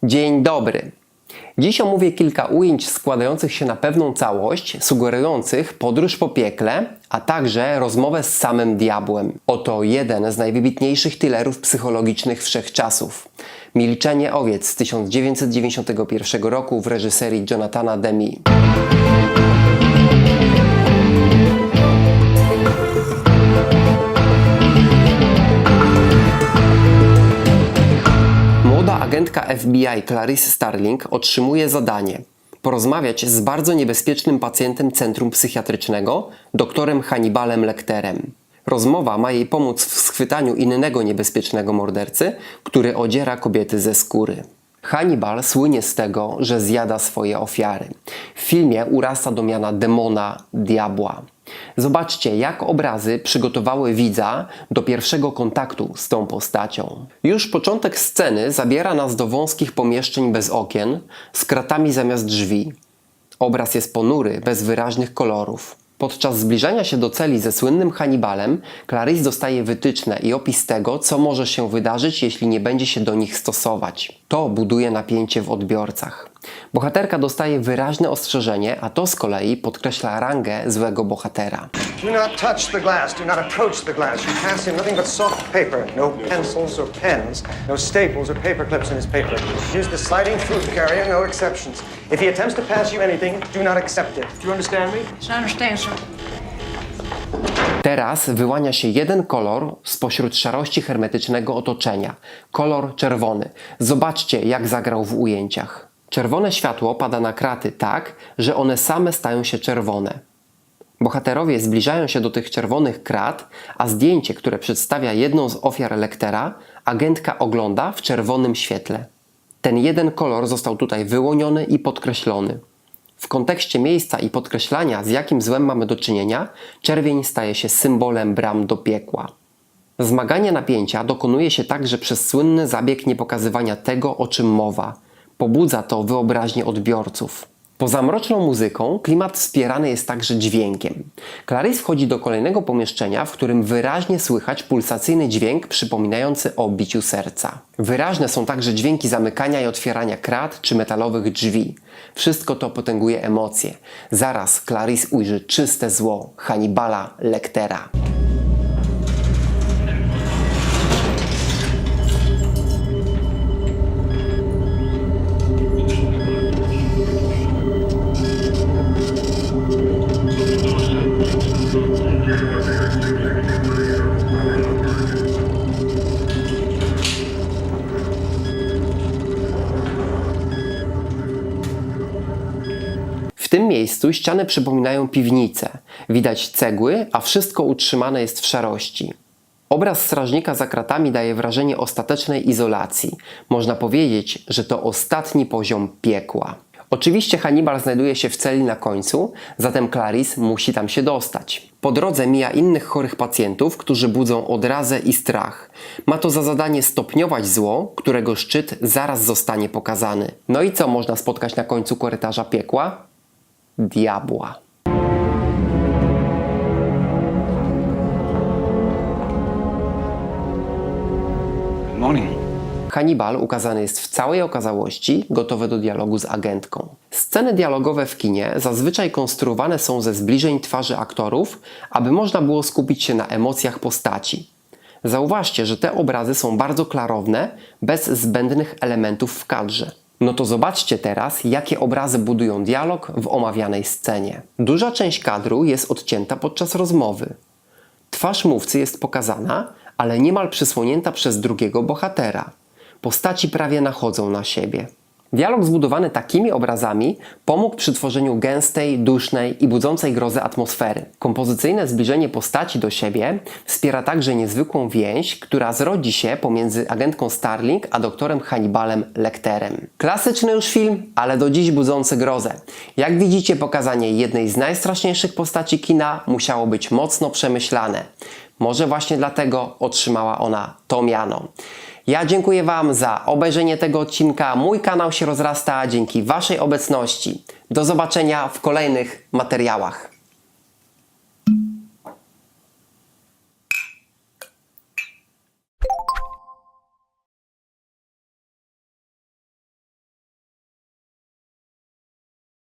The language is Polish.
Dzień dobry. Dziś omówię kilka ujęć składających się na pewną całość, sugerujących podróż po piekle, a także rozmowę z samym diabłem. Oto jeden z najwybitniejszych thrillerów psychologicznych wszechczasów. Milczenie owiec z 1991 roku w reżyserii Jonathana Demme. Agentka FBI Clarice Starling otrzymuje zadanie porozmawiać z bardzo niebezpiecznym pacjentem centrum psychiatrycznego, doktorem Hannibalem Lecterem. Rozmowa ma jej pomóc w schwytaniu innego niebezpiecznego mordercy, który odziera kobiety ze skóry. Hannibal słynie z tego, że zjada swoje ofiary. W filmie urasta do miana demona, diabła. Zobaczcie, jak obrazy przygotowały widza do pierwszego kontaktu z tą postacią. Już początek sceny zabiera nas do wąskich pomieszczeń bez okien, z kratami zamiast drzwi. Obraz jest ponury, bez wyraźnych kolorów. Podczas zbliżania się do celi ze słynnym Hannibalem, Clarice dostaje wytyczne i opis tego, co może się wydarzyć, jeśli nie będzie się do nich stosować. To buduje napięcie w odbiorcach. Bohaterka dostaje wyraźne ostrzeżenie, a to z kolei podkreśla rangę złego bohatera. Do not touch the glass. Do not approach the glass. You pass him nothing but soft paper. No pencils or pens. No staples or paper clips in his paper. Use the sliding food carrier, no exceptions. If he attempts to pass you anything, do not accept it. Do you understand me? Yes, I understand, sir. Teraz wyłania się jeden kolor spośród szarości hermetycznego otoczenia. Kolor czerwony. Zobaczcie, jak zagrał w ujęciach. Czerwone światło pada na kraty tak, że one same stają się czerwone. Bohaterowie zbliżają się do tych czerwonych krat, a zdjęcie, które przedstawia jedną z ofiar Lectera, agentka ogląda w czerwonym świetle. Ten jeden kolor został tutaj wyłoniony i podkreślony. W kontekście miejsca i podkreślania, z jakim złem mamy do czynienia, czerwień staje się symbolem bram do piekła. Wzmaganie napięcia dokonuje się także przez słynny zabieg niepokazywania tego, o czym mowa. Pobudza to wyobraźnię odbiorców. Poza mroczną muzyką, klimat wspierany jest także dźwiękiem. Clarice wchodzi do kolejnego pomieszczenia, w którym wyraźnie słychać pulsacyjny dźwięk przypominający o biciu serca. Wyraźne są także dźwięki zamykania i otwierania krat czy metalowych drzwi. Wszystko to potęguje emocje. Zaraz Clarice ujrzy czyste zło Hannibala Lectera. W tym miejscu ściany przypominają piwnicę. Widać cegły, a wszystko utrzymane jest w szarości. Obraz strażnika za kratami daje wrażenie ostatecznej izolacji. Można powiedzieć, że to ostatni poziom piekła. Oczywiście Hannibal znajduje się w celi na końcu, zatem Clarice musi tam się dostać. Po drodze mija innych chorych pacjentów, którzy budzą odrazę i strach. Ma to za zadanie stopniować zło, którego szczyt zaraz zostanie pokazany. No i co można spotkać na końcu korytarza piekła? Diabła. Good morning. Hannibal ukazany jest w całej okazałości, gotowy do dialogu z agentką. Sceny dialogowe w kinie zazwyczaj konstruowane są ze zbliżeń twarzy aktorów, aby można było skupić się na emocjach postaci. Zauważcie, że te obrazy są bardzo klarowne, bez zbędnych elementów w kadrze. No to zobaczcie teraz, jakie obrazy budują dialog w omawianej scenie. Duża część kadru jest odcięta podczas rozmowy. Twarz mówcy jest pokazana, ale niemal przysłonięta przez drugiego bohatera. Postaci prawie nachodzą na siebie. Dialog zbudowany takimi obrazami pomógł przy tworzeniu gęstej, dusznej i budzącej grozę atmosfery. Kompozycyjne zbliżenie postaci do siebie wspiera także niezwykłą więź, która zrodzi się pomiędzy agentką Starling a doktorem Hannibalem Lecterem. Klasyczny już film, ale do dziś budzący grozę. Jak widzicie, pokazanie jednej z najstraszniejszych postaci kina musiało być mocno przemyślane. Może właśnie dlatego otrzymała ona to miano. Ja dziękuję Wam za obejrzenie tego odcinka. Mój kanał się rozrasta dzięki Waszej obecności. Do zobaczenia w kolejnych materiałach.